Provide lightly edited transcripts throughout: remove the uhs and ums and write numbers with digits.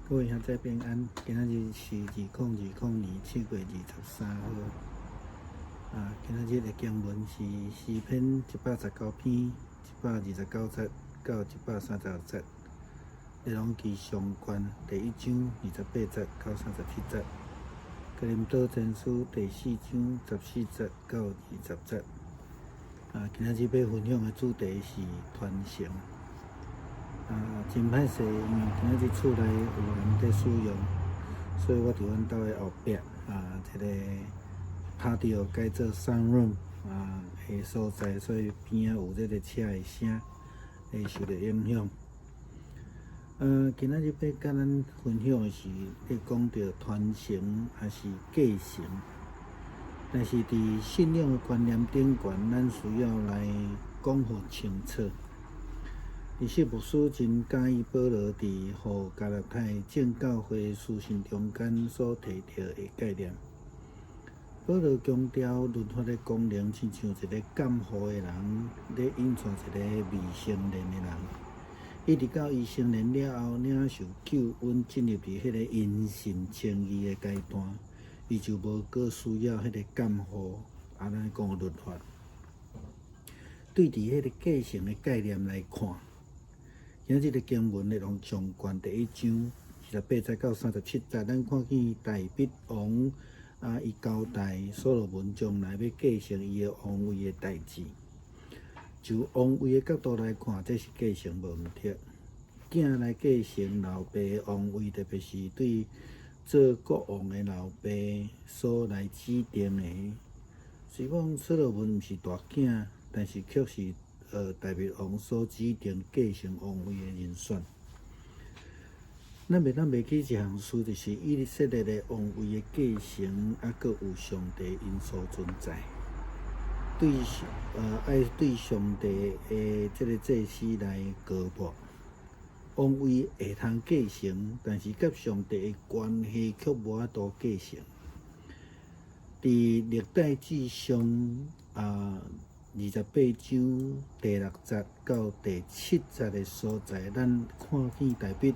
各位兄弟平安，今仔日是2020年7月23号。今仔日的经文是诗篇119篇129节到136节，内容记上卷第1章28节到37节，哥林多前书第4章14节到20节。今仔日要分享的主题是传承。真歹势，因为今仔日厝内有人在使用，所以我伫阮兜的后壁一个patio改做 sunroom 的所在，所以边仔有这个车的声，会受到影响。今仔日要甲咱分享的是咧讲到传承还是继承，但是伫信仰的观念顶悬，咱需要来讲互清楚。其实牧师真介意保罗伫互加勒太正教会书信中间所提到的概念。保罗强调律法的功能，亲像一个监护的人咧引带一个未成年的人，一直到伊成年了后，领受救恩，进入伫迄个因信称义的阶段，伊就无搁需要迄个监护，咱讲律法。对伫迄个继承的概念来看，今日的经文内容上卷第1章28节到37节，咱看见大卫王伊交代所罗门将来要继承伊的王位的代志。就王位的角度来看，这是继承无毋对。囝来继承老爸的王位，特别是对做国王的老爸所来指定的。虽讲所罗门毋是大囝，但是却是大卫王所指定继承王位的人选。咱袂记一项事，就是以色列的王位的继承，阁有上帝因素存在。爱对上帝的这个祭司来高博。王位会通继承，但是甲上帝的关系却无法度继承。伫历代志上28章第6节到第7节的所在，咱看见大卫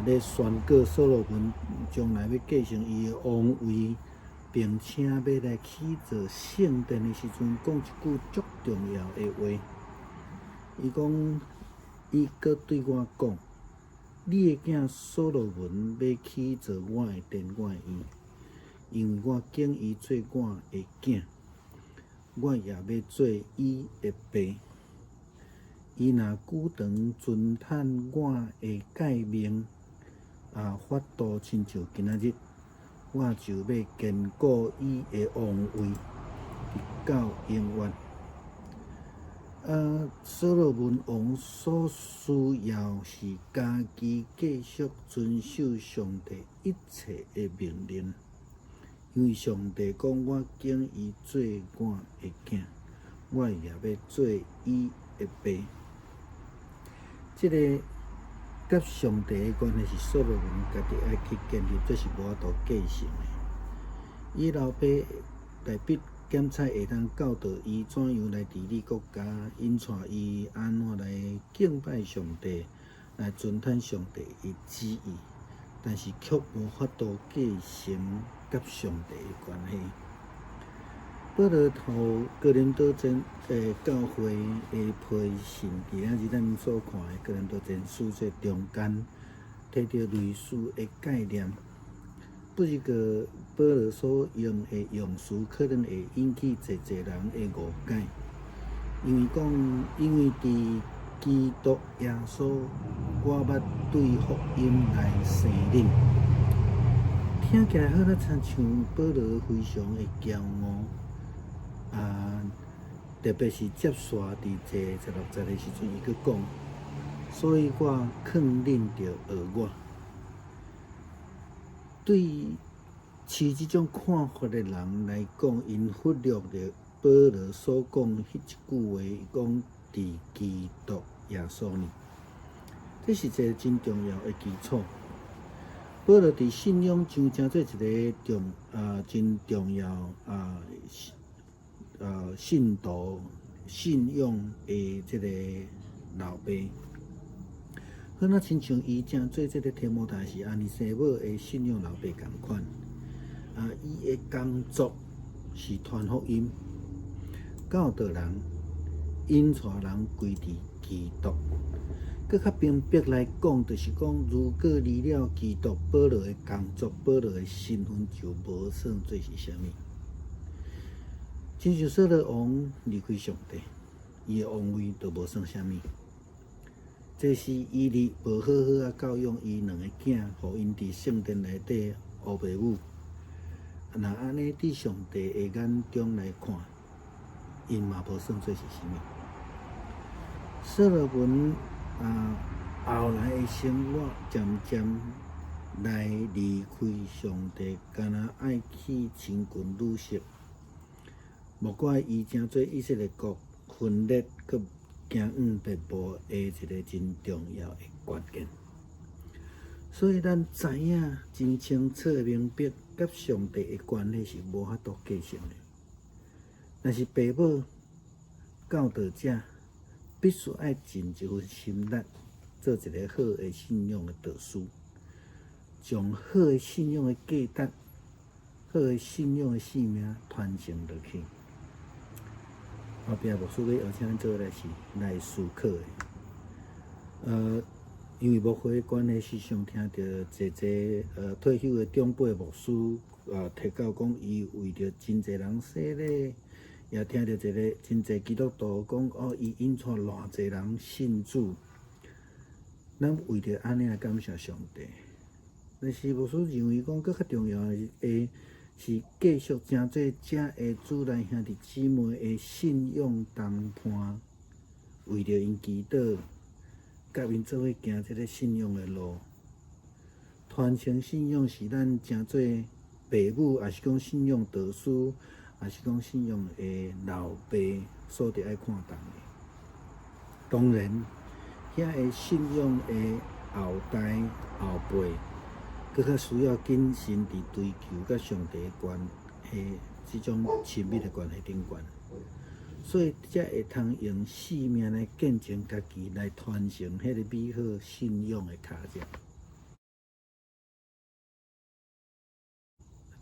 咧宣告所罗门将来要继承伊的王位，并且要来起造圣殿的时阵，讲一句足重要的话。伊讲，伊阁对我讲，你的囝所罗门要起造我的殿，我的院，因为我敬伊做我的囝。我也要做伊的爸。伊若久长遵趁我的诫命法度，亲像今仔日，我就要坚固伊的王位，直到永远。所罗门王所需要是家己继续遵守上帝一切的命令。因为上帝讲，我敬伊做我的囝，我也要做伊的爸。这个甲上帝的关系是所罗门家己爱去建立，这是无法度继承的。伊老爸大卫检采会当教导伊怎样来治理国家，引带伊安怎来敬拜上帝，来遵趁上帝的旨意，但是却无法度继承甲上帝的关系。保罗互哥林多教会的批信，今仔日咱所看的哥林多前书这中间提到类似的概念，不是个保罗所用的用词，可能会引起侪人的误解。因为伫基督耶稣，我捌对福音来承认。听起来好像亲像保罗非常的骄傲，特别是接续伫这16节的时阵，伊佫讲，所以我肯认着我。对持这种看法的人来讲，因忽略了保罗所讲迄一句话，伊讲伫基督耶稣里，这是一个真重要的基础。保罗伫信仰上诚做一个真重要信徒信仰的这个老爸。好那亲像伊正做这个天母台是安尼生母的信仰老爸共款，伊的工作是传福音，教导人，引带人归伫基督。搁较明白来讲，就是讲，如果离了基督，保罗的工作、保罗的身份就无算做是啥物。亲像扫罗王离开上帝，伊的王位就无算啥物。这是伊哩无好好教养伊两个囝，互因伫圣殿内底学爸母。若安尼伫上帝的眼中来看，因嘛无算做是啥物。扫罗文后来的生活渐渐来离开上帝，敢若爱去亲近女色。莫怪伊正做以色列国分裂佮行远别步的一个真重要的关键。所以咱知影真清楚明白，甲上帝的关系是无法度继承的。若是爸母教导者，必须爱尽一份心力，做一个好的信仰的导师，将好的信仰的价值、好的信仰的性命传承落去。后壁牧师要邀请咱做来思考的。因为牧会的关系，时常听到一退休的长辈牧师提到讲，伊为着真侪人洗礼，也听到真侪基督徒讲，伊引带偌侪人信主。咱为着安尼来感谢上帝。但是牧师认为讲，更较重要的是继续正做这的主内兄弟姊妹的信仰同伴，为着因祈祷，甲因做伙行这个信仰的路。传承信仰是咱正做爸母，也是讲信仰导师，也是讲信仰的老爸所得爱看重的。当然，遐个信仰的后代后辈，更较需要谨慎地追求甲上帝的关系，这种亲密的关系顶悬，所以才会通用性命来见证家己，来传承迄个美好信仰的脚迹。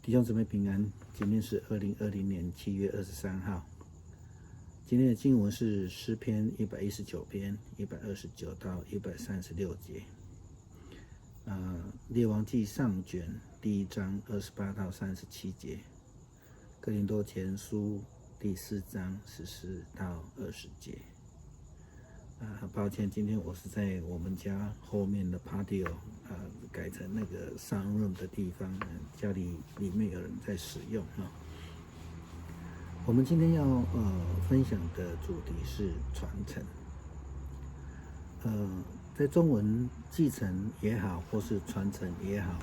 弟兄姊妹平安，今天是2020年7月23号。今天的经文是诗篇119篇129到136节。列王纪上卷第1章28到37节，哥林多前书第4章14到20节。很抱歉，今天我是在我们家后面的 patio 改成那个 sunroom 的地方，家里面有人在使用我们今天要分享的主题是传承。在中文继承也好，或是传承也好，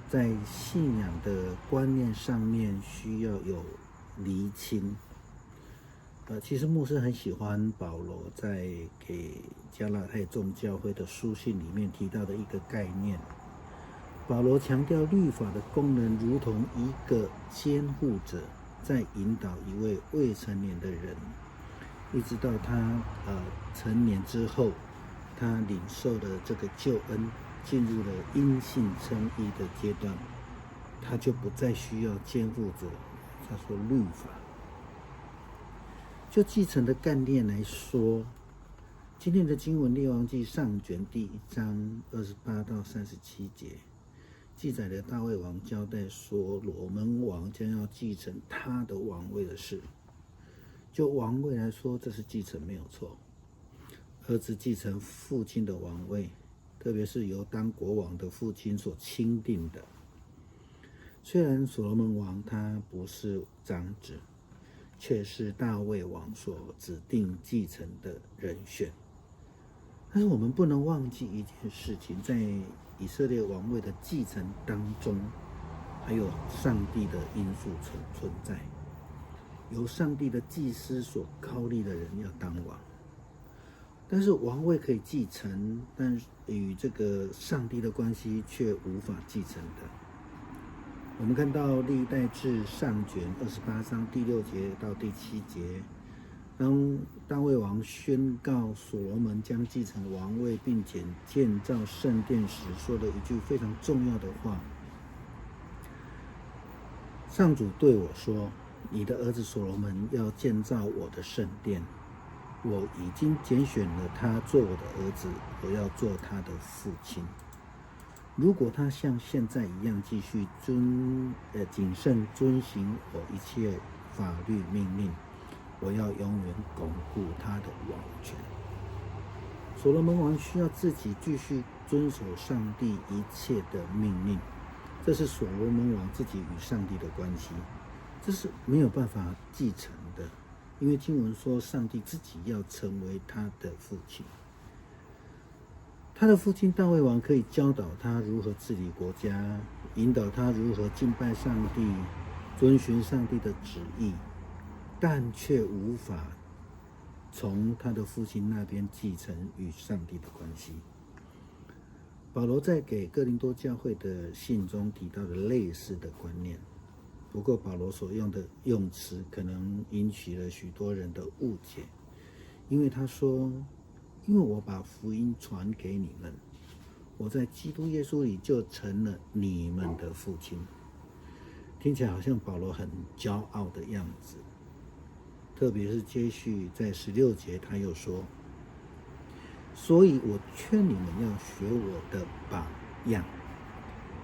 在信仰的观念上面需要有厘清。其实牧师很喜欢保罗在给加拉太众教会的书信里面提到的一个概念。保罗强调律法的功能如同一个监护者，在引导一位未成年的人，一直到他成年之后，他领受了这个救恩，进入了因信称义的阶段，他就不再需要监护者，他说律法。就继承的概念来说，今天的经文列王纪上卷第1章28到37节，记载了大卫王交代所罗门王将要继承他的王位的事。就王位来说，这是继承没有错，儿子继承父亲的王位，特别是由当国王的父亲所钦定的。虽然所罗门王他不是长子，却是大卫王所指定继承的人选。但是我们不能忘记一件事情，在以色列王位的继承当中，还有上帝的因素存在。由上帝的祭司所高立的人要当王，但是王位可以继承，但与这个上帝的关系却无法继承的。我们看到历代志上卷28章第6节到第7节，当大卫王宣告所罗门将继承王位，并且建造圣殿时，说了一句非常重要的话：上主对我说，你的儿子所罗门要建造我的圣殿，我已经拣选了他做我的儿子，我要做他的父亲。如果他像现在一样继续谨慎遵行我一切法律命令，我要永远巩固他的王权。所罗门王需要自己继续遵守上帝一切的命令，这是所罗门王自己与上帝的关系，这是没有办法继承的，因为经文说上帝自己要成为他的父亲。他的父亲大卫王可以教导他如何治理国家，引导他如何敬拜上帝，遵循上帝的旨意，但却无法从他的父亲那边继承与上帝的关系。保罗在给哥林多教会的信中提到了类似的观念，不过保罗所用的用词可能引起了许多人的误解，因为他说，因为我把福音传给你们，我在基督耶稣里就成了你们的父亲。听起来好像保罗很骄傲的样子，特别是接续在16节他又说，所以我劝你们要学我的榜样。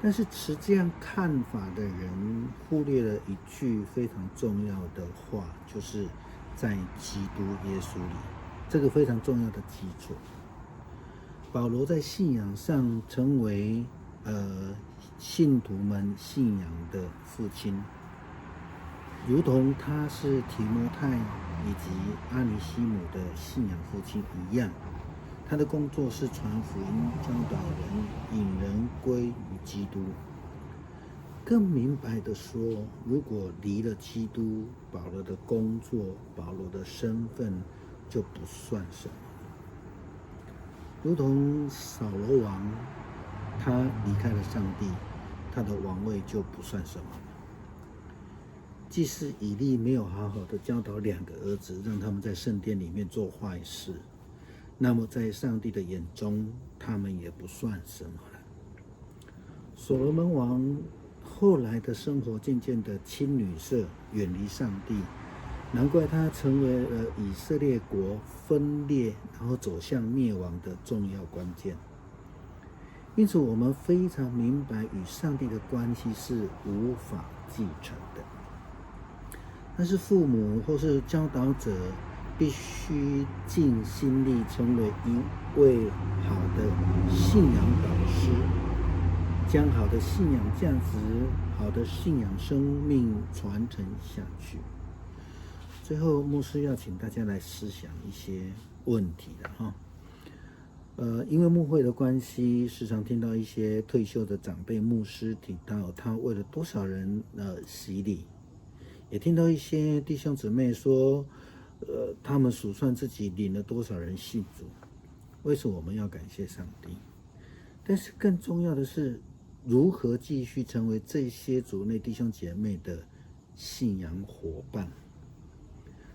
但是持这样看法的人忽略了一句非常重要的话，就是在基督耶稣里，这个非常重要的基础。保罗在信仰上成为信徒们信仰的父亲，如同他是提摩太以及阿尼西姆的信仰父亲一样。他的工作是传福音、教导人、引人归于基督。更明白的说，如果离了基督，保罗的工作、保罗的身份就不算什么。如同扫罗王，他离开了上帝，他的王位就不算什么。祭司以利没有好好的教导2个儿子，让他们在圣殿里面做坏事，那么在上帝的眼中，他们也不算什么了。所罗门王后来的生活渐渐的亲女色，远离上帝，难怪他成为了以色列国分裂然后走向灭亡的重要关键。因此我们非常明白与上帝的关系是无法继承的，但是父母或是教导者必须尽心力成为一位好的信仰导师，将好的信仰价值、好的信仰生命传承下去。最后，牧师要请大家来思想一些问题了哈。因为牧会的关系，时常听到一些退休的长辈牧师提到他为了多少人洗礼，也听到一些弟兄姊妹说，他们数算自己领了多少人信主。为什么我们要感谢上帝？但是更重要的是，如何继续成为这些主内弟兄姐妹的信仰伙伴，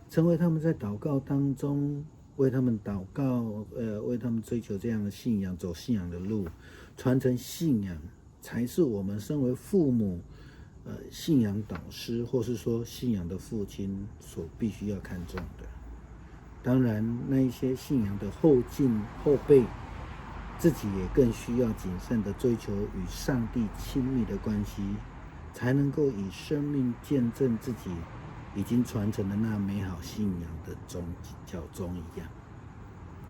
成为他们在祷告当中为他们祷告，为他们追求这样的信仰，走信仰的路，传承信仰，才是我们身为父母、信仰导师，或是说信仰的父亲所必须要看重的。当然，那一些信仰的后进后辈，自己也更需要谨慎的追求与上帝亲密的关系，才能够以生命见证自己已经传承的那美好信仰的宗一样。